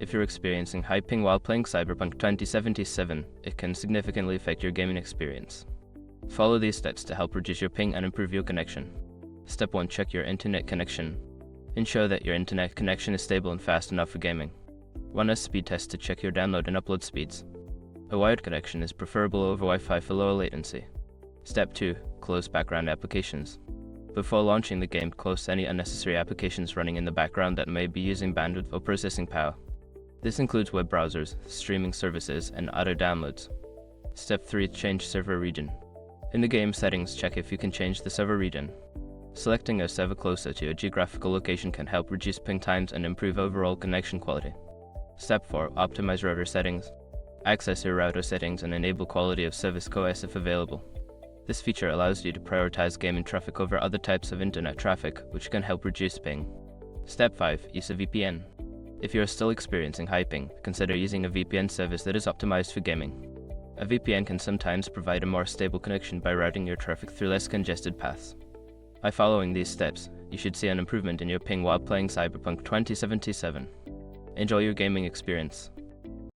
If you're experiencing high ping while playing Cyberpunk 2077, it can significantly affect your gaming experience. Follow these steps to help reduce your ping and improve your connection. Step 1. Check your internet connection. Ensure that your internet connection is stable and fast enough for gaming. Run a speed test to check your download and upload speeds. A wired connection is preferable over Wi-Fi for lower latency. Step 2. Close background applications. Before launching the game, close any unnecessary applications running in the background that may be using bandwidth or processing power. This includes web browsers, streaming services, and other downloads. Step 3. Change server region. In the game settings, check if you can change the server region. Selecting a server closer to your geographical location can help reduce ping times and improve overall connection quality. Step 4. Optimize router settings. Access your router settings and enable quality of service QoS if available. This feature allows you to prioritize gaming traffic over other types of internet traffic, which can help reduce ping. Step 5. Use a VPN. If you are still experiencing high ping, consider using a VPN service that is optimized for gaming. A VPN can sometimes provide a more stable connection by routing your traffic through less congested paths. By following these steps, you should see an improvement in your ping while playing Cyberpunk 2077. Enjoy your gaming experience.